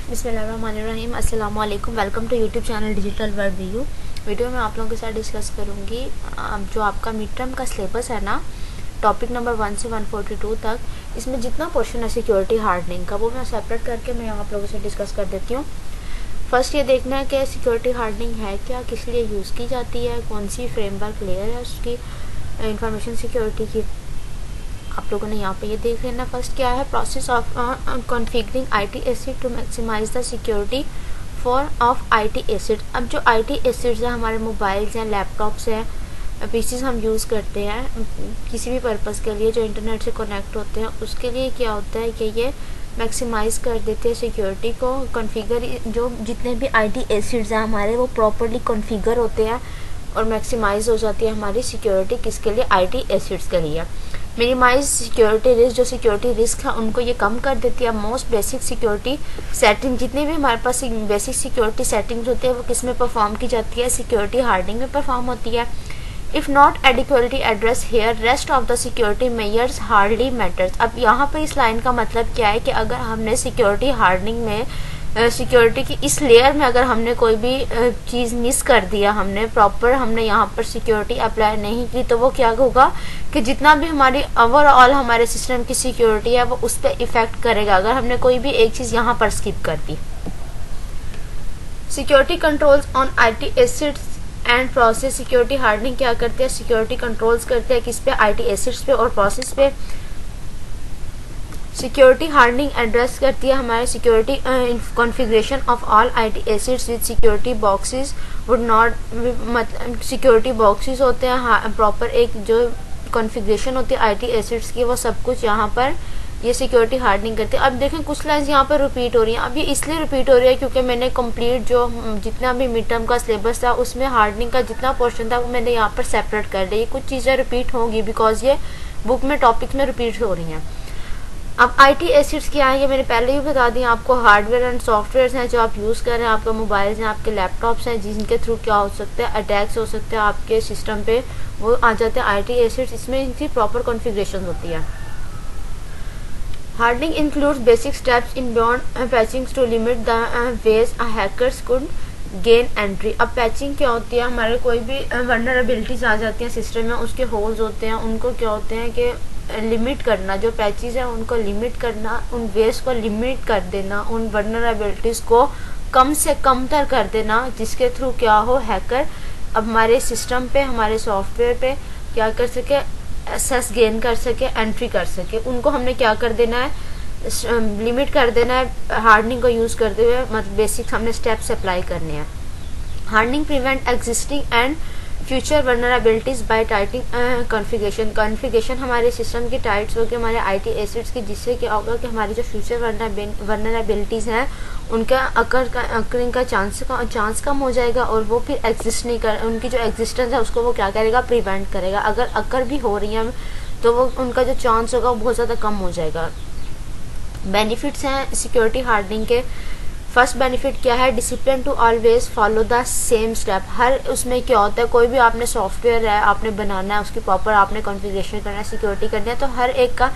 बिस्मिल्लाहिर्रहमानिर्रहीम। अस्सलाम वालेकुम। Welcome to YouTube channel digital world view. Video में आप लोगों के साथ डिस्कस करूंगी जो आपका मिड टर्म का सिलेबस है ना, टॉपिक नंबर 1 से 142 तक, इसमें जितना पोर्शन है सिक्योरिटी हार्डनिंग का वो मैं सेपरेट करके मैं आप लोगों से डिस्कस कर देती हूँ। फर्स्ट ये देखना है कि सिक्योरिटी हार्डनिंग है क्या, किस लिए यूज़ की जाती है, कौन सी फ्रेमवर्क लेयर है उसकी इंफॉर्मेशन सिक्योरिटी की, आप लोगों ने यहाँ पे ये देख लेना। फर्स्ट क्या है, process of configuring IT asset to maximise the security for of IT asset. अब जो आईटी एसिड्स हैं, हमारे मोबाइल्स हैं, लैपटॉप्स हैं, पीसीज हम यूज़ करते हैं किसी भी पर्पज़ के लिए जो इंटरनेट से कनेक्ट होते हैं, उसके लिए क्या होता है कि ये मैक्सिमाइज़ कर देते हैं सिक्योरिटी को। कॉन्फ़िगर जो जितने भी आईटी एसिड्स हैं हमारे, वो प्रॉपरली कॉन्फ़िगर होते हैं और मैक्सिमाइज़ हो जाती है हमारी सिक्योरिटी। किसके लिए? आईटी एसिड्स के लिए। मिनिमाइज सिक्योरिटी रिस्क, जो सिक्योरिटी रिस्क है उनको ये कम कर देती है। मोस्ट बेसिक सिक्योरिटी सेटिंग, जितनी भी हमारे पास बेसिक सिक्योरिटी सेटिंग्स होती है वो किस में परफॉर्म की जाती है? सिक्योरिटी हार्डनिंग में परफॉर्म होती है। If not adequately address here rest of the security measures hardly matters. अब यहाँ पर इस लाइन का मतलब क्या है कि अगर हमने सिक्योरिटी हार्डनिंग में सिक्योरिटी की इस लेयर में अगर हमने कोई भी चीज़ मिस कर दिया, हमने प्रॉपर हमने यहाँ पर सिक्योरिटी अप्लाई नहीं की, तो वो क्या होगा कि जितना भी हमारी ओवरऑल हमारे सिस्टम की सिक्योरिटी है वो उस पर इफेक्ट करेगा अगर हमने कोई भी एक चीज़ यहाँ पर स्किप कर दी। Security controls on IT assets and process. Security hardening क्या करते हैं? सिक्योरिटी कंट्रोल्स करते हैं किस पे? आईटी एसिड्स पे और प्रोसेस पे। सिक्योरिटी हार्डनिंग एड्रेस करती है हमारे security configuration of all IT acids with security boxes would not, मतलब सिक्योरिटी बॉक्सेस होते हैं प्रॉपर एक जो कॉन्फ़िगरेशन होती है आईटी एसिड्स की, वो सब कुछ यहाँ पर ये सिक्योरिटी हार्डनिंग करती है। अब देखें कुछ लाइन्स यहाँ पर रिपीट हो रही हैं। अब ये इसलिए रिपीट हो रही है क्योंकि मैंने कंप्लीट जो जितना भी मिड टर्म का सिलेबस था उसमें हार्डनिंग का जितना पोर्शन था वो मैंने यहाँ पर सेपरेट कर दिया। कुछ चीज़ें रिपीट होंगी बिकॉज ये बुक में टॉपिक्स में रिपीट हो रही हैं। अब आईटी एसिड्स क्या है ये मैंने पहले ही बता दिया आपको। हार्डवेयर एंड सॉफ्टवेयर हैं जो आप यूज़ कर रहे हैं, आपके मोबाइल्स हैं, आपके लैपटॉप्स हैं, जिनके थ्रू क्या हो सकता है? अटैक्स हो सकते हैं आपके सिस्टम पे, वो आ जाते हैं आईटी एसिड्स। इसमें इनकी प्रॉपर कॉन्फ़िगरेशन होती है। Hardening includes basic steps in beyond patching to limit the ways hackers could gain entry. अब पैचिंग क्या होती है? हमारे कोई भी वल्नरेबिलिटीज आ जाती हैं सिस्टम में, उसके होल्स होते हैं, उनको क्या होते हैं कि लिमिट करना, जो पैचेस हैं उनको लिमिट करना, उन वेज को लिमिट कर देना, उन वल्नरेबिलिटीज़ को कम से कम तर कर देना, जिसके थ्रू क्या हो हैकर अब हमारे सिस्टम पे, हमारे सॉफ्टवेयर पे क्या कर सके? एक्सेस गेन कर सके, एंट्री कर सके। उनको हमने क्या कर देना है? लिमिट कर देना है हार्डनिंग को यूज़ करते हुए। मतलब बेसिक हमने स्टेप्स अप्लाई करने हैं। Hardening prevent existing and future vulnerabilities by tightening configuration हमारे सिस्टम की टाइट्स होगी हमारे आईटी एसिड्स की, जिससे क्या होगा कि हमारी जो फ्यूचर वल्नरेबिलिटीज़ हैं उनका अकरिंग का चांस कम हो जाएगा और वो फिर एग्जिस्ट नहीं कर, उनकी जो एग्जिस्टेंस है उसको वो क्या करेगा? प्रिवेंट करेगा। अगर अकर भी हो रही हैं तो वो उनका जो चांस होगा वो बहुत ज़्यादा कम हो जाएगा। बेनिफिट्स हैं सिक्योरिटी हार्डनिंग के। फर्स्ट बेनिफिट क्या है? Discipline to always follow the same step. हर उसमें क्या होता है, कोई भी आपने सॉफ्टवेयर है आपने बनाना है, उसकी प्रॉपर आपने कॉन्फ़िगरेशन करना है, सिक्योरिटी करनी है, तो हर एक का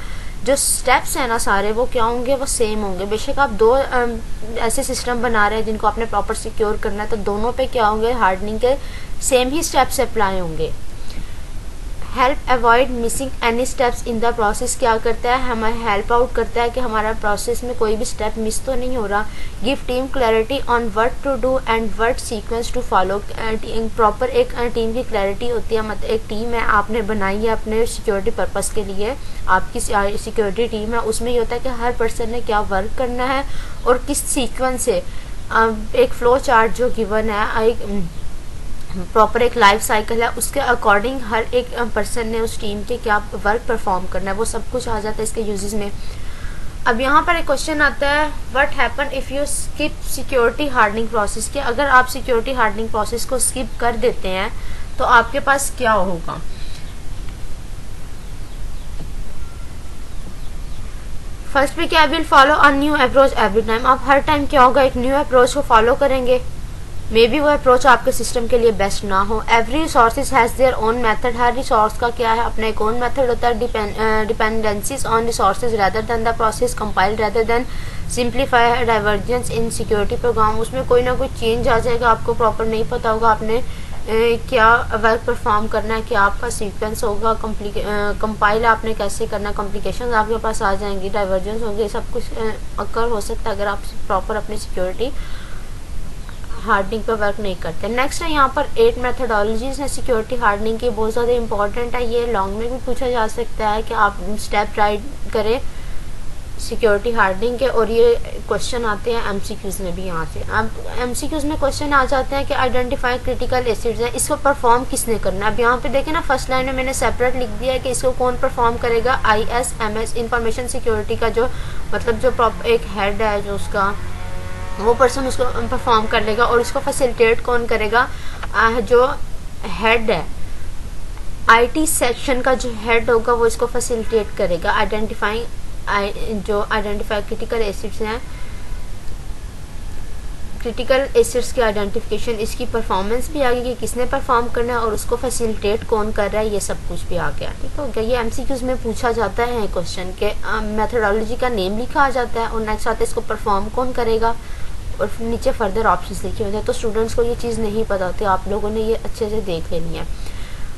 जो स्टेप्स हैं ना सारे वो क्या होंगे? वो सेम होंगे। बेशक आप दो ऐसे सिस्टम बना रहे हैं जिनको आपने प्रॉपर सिक्योर करना है, तो दोनों पे क्या होंगे? हार्डनिंग के सेम ही स्टेप्स अप्लाई होंगे। Help avoid missing any steps in the process. क्या करता है? हमें हेल्प आउट करता है कि हमारा प्रोसेस में कोई भी स्टेप मिस तो नहीं हो रहा। Give team clarity on what to do and what sequence to follow. Proper एक टीम की क्लैरिटी होती है। मतलब एक टीम है आपने बनाई है अपने सिक्योरिटी पर्पज़ के लिए, आपकी सिक्योरिटी टीम है, उसमें ये होता है कि हर पर्सन ने क्या वर्क करना है और किस सीक्वेंस से। एक फ्लो चार्ट जो गिवन है, एक प्रॉपर एक लाइफ साइकिल है, उसके अकॉर्डिंग हर एक पर्सन ने उस टीम के क्या वर्क परफॉर्म करना है, वो सब कुछ आ जाता है इसके यूजेस में। अब यहाँ पर एक क्वेश्चन आता है, what happen if you skip security hardening process. कि अगर आप सिक्योरिटी हार्डनिंग प्रोसेस को स्किप कर देते हैं तो आपके पास क्या होगा? फर्स्ट पे क्या? Will follow a new approach every time. आप हर टाइम क्या होगा? एक न्यू अप्रोच को फॉलो करेंगे। मे बी वो अप्रोच आपके सिस्टम के लिए बेस्ट ना हो। Every resources has their own method. हर रिसोर्स का क्या है? अपना एक ओन मेथड होता है। Dependencies on resources rather than the process compiled rather than simplify divergence in security program, उसमें कोई ना कोई चेंज आ जाएगा, आपको प्रॉपर नहीं पता होगा आपने क्या वर्क परफॉर्म करना है, क्या आपका सीक्वेंस होगा, कंपाइल आपने कैसे करना है, कॉम्प्लिकेशंस आपके पास आ जाएंगी, डाइवर्जेंस होंगे, सब कुछ अकर हो सकता है अगर आप प्रॉपर अपनी सिक्योरिटी हार्डनिंग पर वर्क नहीं करते। नेक्स्ट है यहाँ पर 8 मेथडोलॉजीज हैं सिक्योरिटी हार्डनिंग की, बहुत ज़्यादा इंपॉर्टेंट है, ये लॉन्ग में भी पूछा जा सकता है कि आप स्टेप राइट करें सिक्योरिटी हार्डनिंग के, और ये क्वेश्चन आते हैं एमसीक्यूज में भी। यहाँ से अब एमसीक्यूज में क्वेश्चन आ जाते हैं कि आइडेंटिफाई क्रिटिकल एसिड्स है, इसको परफॉर्म किसने करना है। अब यहाँ पे देखें ना, फर्स्ट लाइन में मैंने सेपरेट लिख दिया है कि इसको कौन परफॉर्म करेगा, ISMS इंफॉर्मेशन सिक्योरिटी का जो मतलब जो एक हेड है जो उसका, वो पर्सन उसको परफॉर्म कर लेगा, और इसको फैसिलिटेट कौन करेगा, जो हेड है IT सेक्शन का जो हेड होगा वो इसको फैसिलिटेट करेगा। आइडेंटिफाई क्रिटिकल एसिड्स हैं, क्रिटिकल एसिड्स की आइडेंटिफिकेशन, इसकी परफॉर्मेंस भी आ गई कि किसने परफॉर्म करना है और उसको फैसिलिटेट कौन कर रहा है, ये सब कुछ भी आ गया। ठीक हो गया, ये एमसीक्यूज में पूछा जाता है क्वेश्चन के, मेथोडोलॉजी का नेम लिखा आ जाता है और नेक्स्ट आता है इसको परफॉर्म कौन करेगा, और नीचे फर्दर ऑप्शंस लिखे होते हैं। तो स्टूडेंट्स को ये चीज़ नहीं पता होती, आप लोगों ने ये अच्छे से देख लेनी है।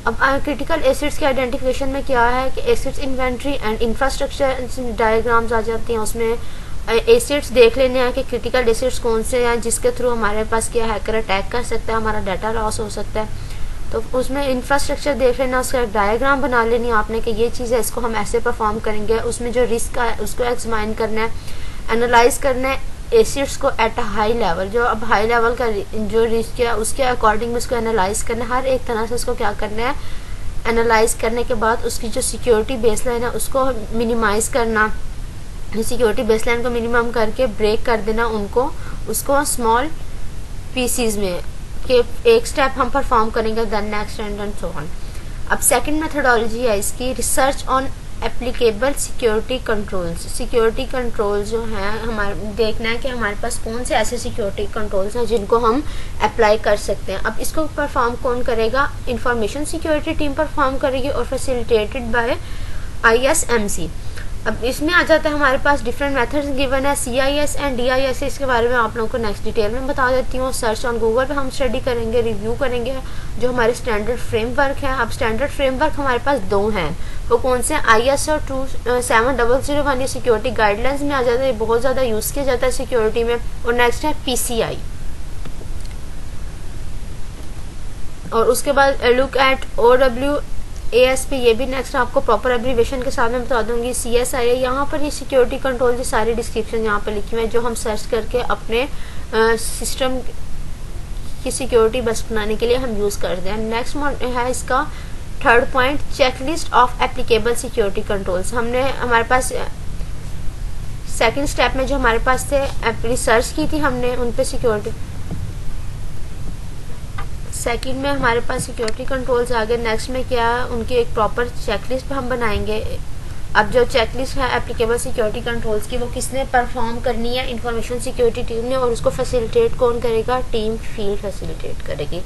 अब क्रिटिकल एसिड्स के आइडेंटिफिकेशन में क्या है कि assets inventory and infrastructure diagrams आ जाती हैं, उसमें एसिड्स देख लेने हैं कि क्रिटिकल एसिड्स कौन से हैं जिसके थ्रू हमारे पास क्या हैकर अटैक कर सकता है, हमारा डाटा लॉस हो सकता है। तो उसमें इंफ्रास्ट्रक्चर देख लेना, उसका डायग्राम बना लेनी है आपने कि ये चीज़ है, इसको हम ऐसे परफॉर्म करेंगे। उसमें जो रिस्क है उसको एग्जामाइन करना है, एनालाइज करना है एसिड्स को एट अ हाई लेवल, जो अब हाई लेवल का जो रिस्क है उसके अकॉर्डिंग उसको एनालाइज करना है, हर एक तरह से उसको क्या करना है, एनालाइज करने के बाद उसकी जो सिक्योरिटी बेसलाइन है उसको मिनिमाइज करना, सिक्योरिटी बेसलाइन को मिनिमम करके ब्रेक कर देना उनको, उसको स्मॉल पीसीज में कि एक स्टेप हम परफॉर्म करेंगे, then next and so on. अब सेकंड मेथोडोलॉजी है इसकी, research on applicable security controls. Security control जो हैं हमारे देखना है कि हमारे पास कौन से ऐसे सिक्योरिटी कंट्रोल्स हैं जिनको हम अप्लाई कर सकते हैं। अब इसको परफॉर्म कौन करेगा, इंफॉर्मेशन सिक्योरिटी टीम परफॉर्म करेगी और फैसिलिटेटेड बाय ISMC। अब इसमें आ जाता है हमारे पास डिफरेंट मेथड्स गिवन है, CIS एंड DIS, इसके बारे में आप लोगों को नेक्स्ट डिटेल में बता देती हूँ। सर्च ऑन गूगल पे हम स्टडी करेंगे, रिव्यू करेंगे जो हमारे स्टैंडर्ड फ्रेमवर्क है। अब स्टैंडर्ड फ्रेमवर्क हमारे पास 2 हैं, वो कौन से, ISO 27001 ये सिक्योरिटी गाइडलाइंस में आ जाता है, बहुत ज़्यादा यूज़ किया जाता है सिक्योरिटी में। और नेक्स्ट है PCI, और उसके बाद लुक एट OWASP, ये भी नेक्स्ट आपको प्रॉपर एब्रीवेशन के साथ में बता दूंगी। CSIA, यहाँ पर ये सिक्योरिटी कंट्रोल की सारी डिस्क्रिप्शन यहाँ पर लिखी हुई है जो हम सर्च करके अपने सिस्टम की सिक्योरिटी बेस्ट बनाने के लिए हम यूज़ करते हैं। नेक्स्ट है इसका third point, checklist of applicable security controls. हमने हमारे पास सेकंड स्टेप में जो हमारे पास थे रिसर्च की थी हमने उन पे सिक्योरिटी, सेकंड में हमारे पास सिक्योरिटी कंट्रोल्स आ गए। नेक्स्ट में क्या है, उनकी एक प्रॉपर चेकलिस्ट हम बनाएंगे। अब जो चेकलिस्ट है एप्लीकेबल सिक्योरिटी कंट्रोल्स की, वो किसने परफॉर्म करनी है, इंफॉर्मेशन सिक्योरिटी टीम ने, और उसको फैसिलिटेट कौन करेगा, टीम फील्ड फैसिलिटेट करेगी।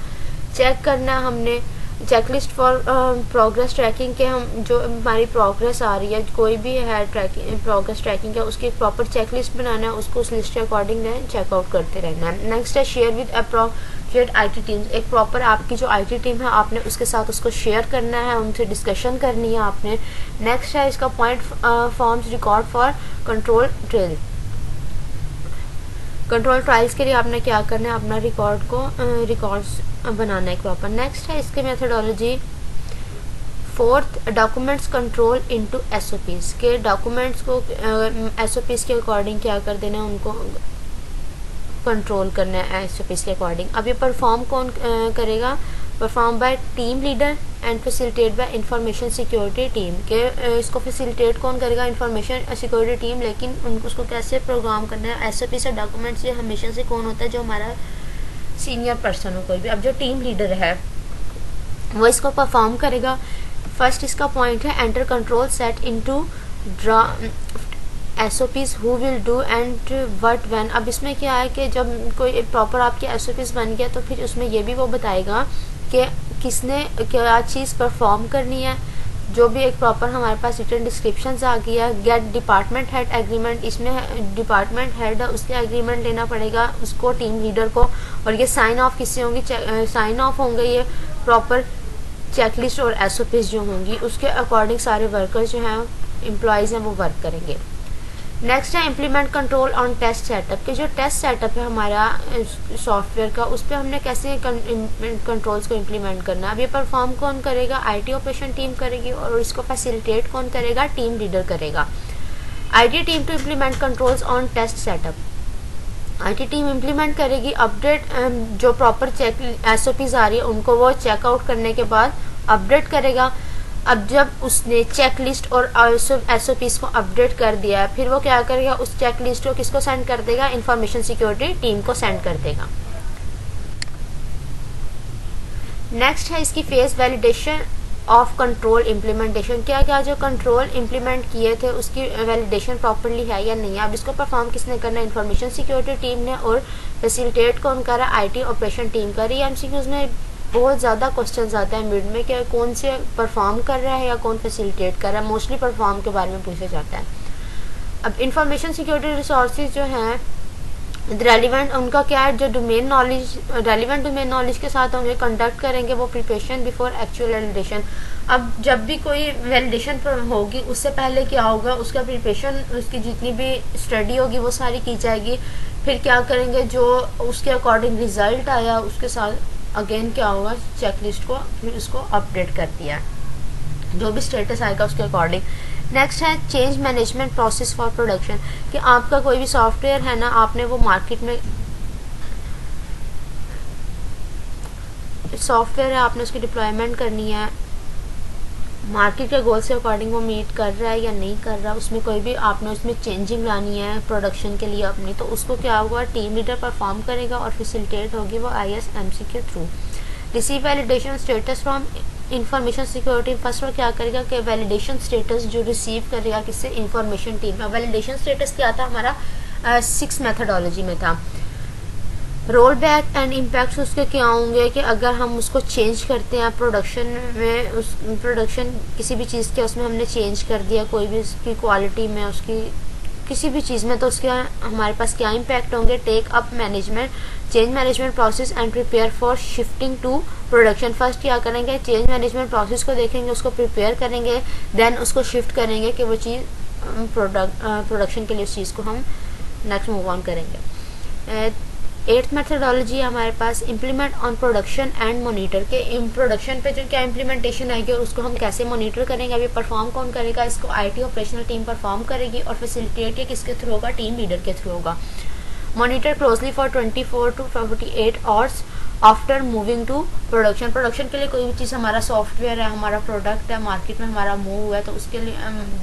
चेक करना हमने चेकलिस्ट फॉर प्रोग्रेस ट्रैकिंग के, हम जो हमारी प्रोग्रेस आ रही है कोई भी है ट्रैकिंग प्रोग्रेस ट्रैकिंग का, उसकी एक प्रॉपर चेकलिस्ट बनाना है, उसको उस लिस्ट के अकॉर्डिंग चेकआउट करते रहना है। नेक्स्ट है share with appropriate IT teams, एक प्रॉपर आपकी जो IT टीम है आपने उसके साथ उसको शेयर करना है, उनसे डिस्कशन करनी है आपने। नेक्स्ट है इसका point forms record for control trail, control trials के लिए आपने क्या करना है, अपना रिकॉर्ड्स बनाना है प्रॉपर। नेक्स्ट है इसके methodology fourth, documents control into SOPs, के डॉक्यूमेंट्स को SOPs के अकॉर्डिंग क्या कर देना है, उनको कंट्रोल करना है SOPs के अकॉर्डिंग। अब ये परफॉर्म कौन करेगा, perform by team leader and facilitate by information security team, के इसको फैसिलिटेट कौन करेगा, इंफॉर्मेशन सिक्योरिटी टीम, लेकिन उनको उसको कैसे प्रोग्राम करना है। SOP से डॉक्यूमेंट्स ये हमेशा से कौन होता है, जो हमारा सीनियर पर्सन हो कोई भी। अब जो टीम लीडर है वो इसको परफॉर्म करेगा। फर्स्ट इसका पॉइंट है enter control set into SOPs who will do and what when. अब इसमें क्या है कि जब कोई प्रॉपर आपके SOPs बन गया तो फिर उसमें ये भी वो बताएगा कि किसने क्या चीज़ परफॉर्म करनी है, जो भी एक प्रॉपर हमारे पास रिटन डिस्क्रिप्शन आ गया। गेट डिपार्टमेंट हेड एग्रीमेंट, इसमें डिपार्टमेंट हेड उसके एग्रीमेंट लेना पड़ेगा उसको, टीम लीडर को, और ये साइन ऑफ किससे होंगी, साइन ऑफ होंगे ये प्रॉपर चेकलिस्ट और एसओपीज जो होंगी उसके अकॉर्डिंग सारे वर्कर्स जो हैं एम्प्लॉयज़ हैं वो वर्क करेंगे। नेक्स्ट है implement control on test setup, कि जो टेस्ट सेटअप है हमारा सॉफ्टवेयर का, उस पर हमने कैसे कंट्रोल्स को इम्प्लीमेंट करना है। अब ये परफॉर्म कौन करेगा, आईटी ऑपरेशन टीम करेगी, और इसको फैसिलिटेट कौन करेगा, टीम लीडर करेगा। IT team to implement controls on test setup, IT team implement करेगी अपडेट, जो प्रॉपर चेक एसओपीज आ रही है उनको वो चेकआउट करने के बाद अपडेट करेगा। अब जब उसने चेक लिस्ट और एसओपीज को अपडेट कर दिया है, फिर वो क्या करेगा, उस चेक लिस्ट को किसको सेंड कर देगा, इंफॉर्मेशन सिक्योरिटी टीम को सेंड कर देगा। नेक्स्ट है इसकी face validation of control implementation, क्या क्या जो कंट्रोल इम्प्लीमेंट किए थे उसकी वैलिडेशन प्रॉपरली है या नहीं है। अब इसको परफॉर्म किसने करना है, इंफॉर्मेशन सिक्योरिटी टीम ने, और फैसिलिटेट कौन कर रहा है, आईटी ऑपरेशन टीम कर रही है। एमसीक्यूज में बहुत ज़्यादा क्वेश्चंस आते हैं मिड में कि कौन से परफॉर्म कर रहा है या कौन फैसिलिटेट कर रहा है, मोस्टली परफॉर्म के बारे में पूछा जाता है। अब इंफॉर्मेशन सिक्योरिटी रिसोर्सेज जो हैं रेलिवेंट, उनका क्या है, जो domain knowledge relevant domain knowledge के साथ होंगे, कंडक्ट करेंगे वो प्रिपरेशन बिफोर एक्चुअल वैलिडेशन। अब जब भी कोई वैलिडेशन होगी उससे पहले क्या होगा, उसका प्रिपरेशन, उसकी जितनी भी स्टडी होगी वो सारी की जाएगी। फिर क्या करेंगे, जो उसके अकॉर्डिंग रिजल्ट आया उसके साथ अगेन क्या होगा, चेकलिस्ट को फिर उसको अपडेट कर दिया, जो भी स्टेटस आएगा उसके अकॉर्डिंग। नेक्स्ट है change management process for production, कि आपका कोई भी सॉफ्टवेयर है ना, आपने वो मार्केट में सॉफ्टवेयर है, आपने उसकी डिप्लॉयमेंट करनी है, मार्केट के गोल से अकॉर्डिंग वो मीट कर रहा है या नहीं कर रहा, उसमें कोई भी आपने उसमें चेंजिंग लानी है प्रोडक्शन के लिए अपनी, तो उसको क्या होगा, टीम लीडर परफॉर्म करेगा और फैसिलिटेट होगी वो ISMC के through. Receive validation status from information security, first वो क्या करेगा कि वैलिडेशन स्टेटस जो रिसीव करेगा किससे, इंफॉर्मेशन टीम में। वैलिडेशन स्टेटस क्या था हमारा, 6 मेथडोलॉजी में था। रोल बैक एंड इम्पैक्ट उसके क्या होंगे, कि अगर हम उसको चेंज करते हैं प्रोडक्शन में, उस प्रोडक्शन किसी भी चीज़ के उसमें हमने चेंज कर दिया, कोई भी उसकी क्वालिटी में, उसकी किसी भी चीज़ में, तो उसके हमारे पास क्या इम्पैक्ट होंगे। Take up management change management process and prepare for shifting to production. First क्या करेंगे, चेंज मैनेजमेंट प्रोसेस को देखेंगे, उसको प्रिपेयर करेंगे, देन उसको शिफ्ट करेंगे कि वो चीज़ प्रोडक्शन के लिए उस चीज़ को हम नेक्स्ट मूव ऑन करेंगे। 8th मेथडोलॉजी है हमारे पास implement on production and monitor, के प्रोडक्शन पे जो क्या इम्प्लीमेंटेशन आएगी और उसको हम कैसे मोनीटर करेंगे। अभी परफॉर्म कौन करेगा, इसको आईटी ऑपरेशनल टीम परफॉर्म करेगी, और फैसिलिटेट ये किसके थ्रू होगा, टीम लीडर के थ्रू होगा। Monitor closely for 24 to 48 hours after moving to production, production के लिए कोई भी चीज़ हमारा सॉफ्टवेयर है, हमारा प्रोडक्ट है, मार्केट में हमारा मूव हुआ है, तो उसके लिए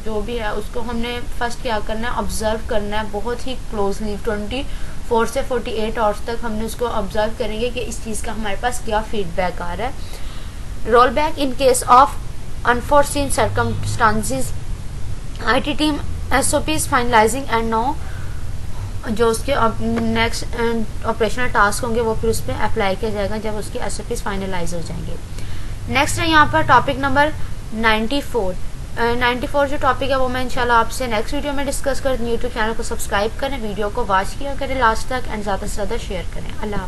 जो भी है उसको हमने फर्स्ट क्या करना है, ऑब्जर्व करना है बहुत ही क्लोजली। 24 से 48 आवर्स तक हमने उसको ऑब्जर्व करेंगे कि इस चीज़ का हमारे पास क्या फीडबैक आ रहा है। Roll back in case of unforeseen circumstances, IT team SOPs finalising and no, जो उसके नेक्स्ट ऑपरेशनल टास्क होंगे वो फिर उस पर अप्लाई किया जाएगा जब उसकी SOPs फाइनलाइज हो जाएंगे। नेक्स्ट है यहाँ पर टॉपिक नंबर 94। 94 जो टॉपिक है वो मैं इंशाल्लाह आपसे नेक्स्ट वीडियो में डिस्कस कर दूँगी। यूट्यूब चैनल को सब्सक्राइब करें, वीडियो को वॉच किया करें लास्ट तक, एंड ज़्यादा से ज़्यादा शेयर करें। अल्लाह।